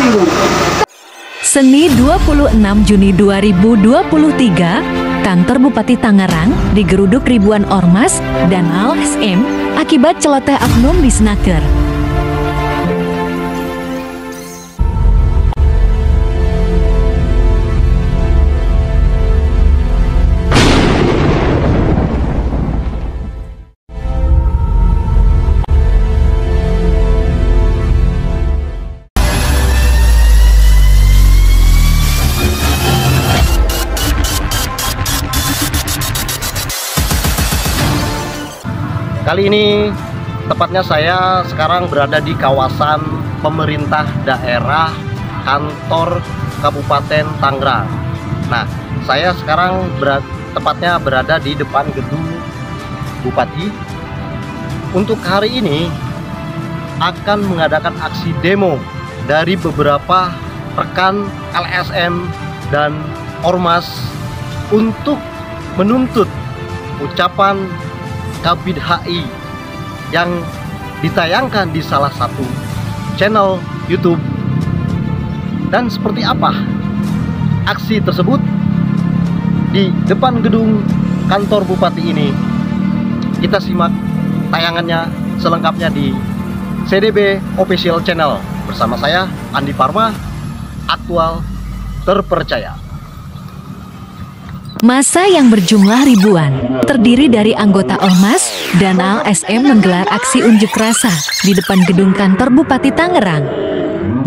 tersinggung. Seni 26 Juni 2023, kantor Bupati Tangerang digeruduk ribuan ormas dan LSM akibat celoteh oknum di Snaker. Kali ini tepatnya saya sekarang berada di kawasan pemerintah daerah kantor Kabupaten Tangerang. Nah, saya sekarang tepatnya berada di depan gedung Bupati. Untuk hari ini akan mengadakan aksi demo dari beberapa rekan LSM dan Ormas untuk menuntut ucapan Kabid HI yang ditayangkan di salah satu channel YouTube. Dan seperti apa aksi tersebut di depan gedung kantor Bupati ini? Kita simak tayangannya selengkapnya di CDB Official Channel bersama saya Andi Parma, aktual terpercaya. Massa yang berjumlah ribuan, terdiri dari anggota Ormas dan LSM menggelar aksi unjuk rasa di depan gedung kantor Bupati Tangerang.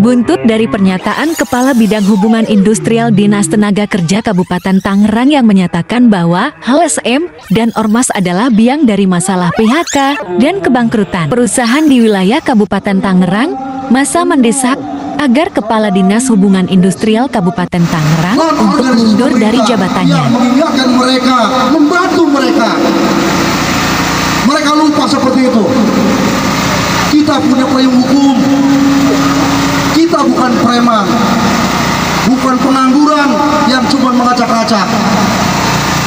Buntut dari pernyataan Kepala Bidang Hubungan Industrial Dinas Tenaga Kerja Kabupaten Tangerang yang menyatakan bahwa LSM dan Ormas adalah biang dari masalah PHK dan kebangkrutan perusahaan di wilayah Kabupaten Tangerang, massa mendesak agar Kepala Dinas Hubungan Industrial Kabupaten Tangerang untuk mundur dari jabatannya. Yang mengingatkan mereka, membantu mereka. Mereka lupa seperti itu. Kita punya payung hukum. Kita bukan preman, bukan pengangguran yang cuma mengacak-acak.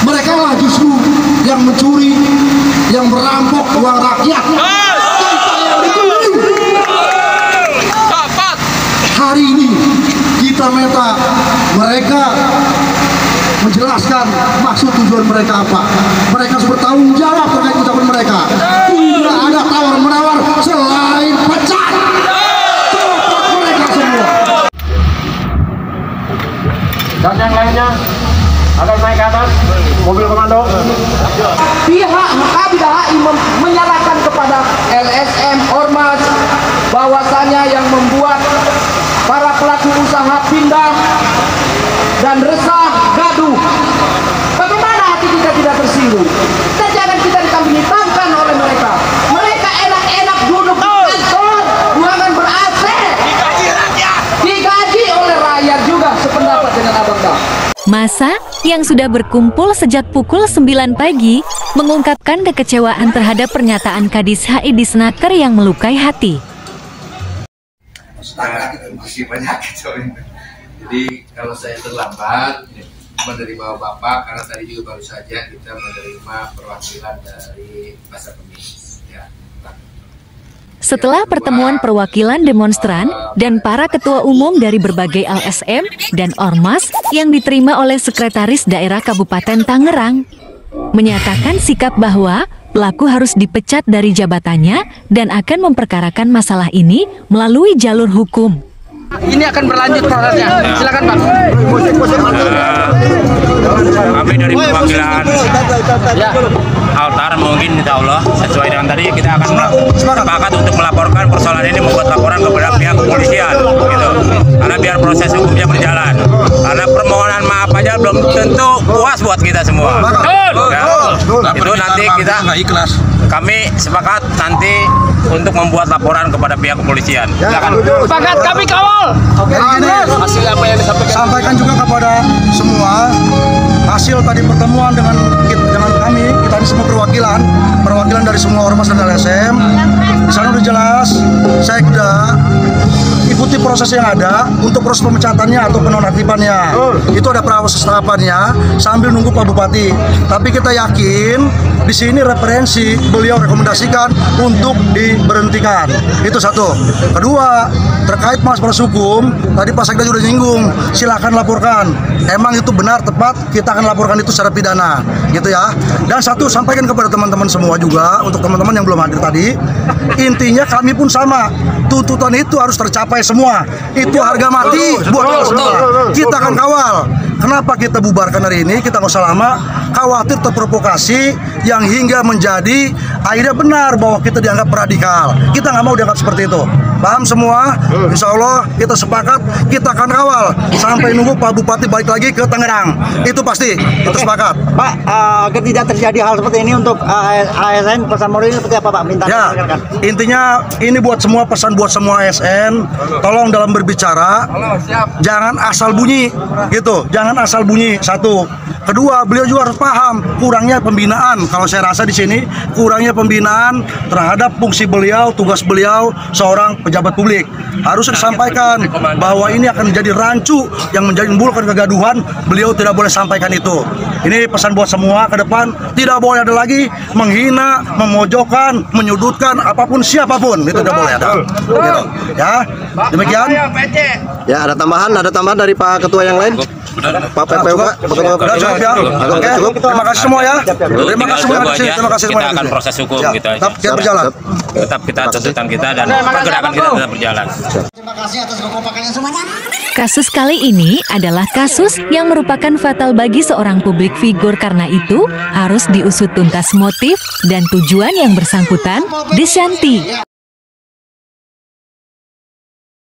Mereka lah justru yang mencuri, yang merampok uang rakyat. Hari ini kita minta mereka menjelaskan maksud tujuan mereka apa. Mereka harus bertanggung jawab terkait ucapan mereka. Tidak ada tawar-menawar selain pecat. Cepat mereka semua. Dan yang lainnya akan naik ke atas mobil komando. Pihak Kabid HI menyalahkan kepada LSM Ormas bahwasanya yang membuat para pelaku usaha pindah dan resah, gaduh. Bagaimana hati kita tidak tersinggung? Dan jangan kita dikambing hitamkan oleh mereka. Mereka enak-enak duduk di kantor, ruangan ber-AC, digaji oleh rakyat juga, sependapat dengan Abang Dah. Massa yang sudah berkumpul sejak pukul 9 pagi mengungkapkan kekecewaan terhadap pernyataan Kadis HI di Snaker yang melukai hati. Masih banyak soalnya. Jadi kalau saya terlambat menerima Bapak karena tadi juga baru saja kita menerima perwakilan dari Pasar Kemis. Ya. Setelah pertemuan perwakilan demonstran dan para ketua umum dari berbagai LSM dan Ormas yang diterima oleh Sekretaris Daerah Kabupaten Tangerang, menyatakan sikap bahwa pelaku harus dipecat dari jabatannya dan akan memperkarakan masalah ini melalui jalur hukum. Ini akan berlanjut prosesnya. Silakan Pak. Kami dari perwakilan Altar mungkin insya Allah sesuai dengan tadi kita akan sepakat untuk melaporkan persoalan ini, membuat laporan kepada pihak kepolisian gitu. Karena biar proses hukumnya berjalan. Karena permohonan maaf aja belum tentu puas buat kita semua. Ya. Itu nanti kita ikhlas. Kami sepakat nanti untuk membuat laporan kepada pihak kepolisian. Sepakat, kami kawal. Hasil apa yang disampaikan juga kepada semua. Hasil tadi pertemuan dengan kami, kita ini semua perwakilan dari semua ormas dan LSM. Di sana udah jelas, Sekda ikuti proses yang ada untuk proses pemecatannya atau penonaktifannya. Itu ada proses tahapannya sambil nunggu Pak Bupati. Tapi kita yakin di sini referensi beliau rekomendasikan untuk diberhentikan. Itu satu. Kedua, terkait mas proses hukum, tadi Pak Sekda sudah nyinggung, silakan laporkan. Emang itu benar tepat, kita akan laporkan itu secara pidana, gitu ya. Dan satu, sampaikan kepada teman-teman semua juga, untuk teman-teman yang belum hadir tadi, intinya kami pun sama, tuntutan itu harus tercapai semua. Itu harga mati buat kita semua. Kita akan kawal. Kenapa kita bubarkan hari ini? Kita nggak usah lama, khawatir terprovokasi yang hingga menjadi akhirnya benar bahwa kita dianggap radikal. Kita nggak mau dianggap seperti itu. Paham semua? Insya Allah kita sepakat, kita akan kawal sampai nunggu Pak Bupati balik lagi ke Tangerang. Itu pasti, kita sepakat. Pak, agar tidak terjadi hal seperti ini untuk ASN pesan moral ini seperti apa Pak? Minta ya, intinya ini buat semua, pesan buat semua ASN, tolong dalam berbicara jangan asal bunyi, gitu. Jangan asal bunyi. Satu. Kedua, beliau juga harus paham kurangnya pembinaan. Kalau saya rasa di sini kurangnya pembinaan terhadap fungsi beliau, tugas beliau seorang pejabat publik. Harus disampaikan bahwa ini akan menjadi rancu yang menimbulkan kegaduhan. Beliau tidak boleh sampaikan itu. Ini pesan buat semua ke depan, tidak boleh ada lagi menghina, memojokkan, menyudutkan apapun siapapun. Itu tidak boleh ada. Gitu. Ya, demikian. Ya, ada tambahan dari Pak Ketua yang lain. Pak PPU, Oke, terima kasih semua ya. Terima kasih semua. Terima kasih semua. Kita akan proses hukum gitu aja. Tetap berjalan. Tetap kita tuntutan kita dan pergerakan kita tetap berjalan. Terima kasih atas kekompakannya semuanya. Kasus kali ini adalah kasus yang merupakan fatal bagi seorang publik figur, karena itu harus diusut tuntas motif dan tujuan yang bersangkutan. Desyanti.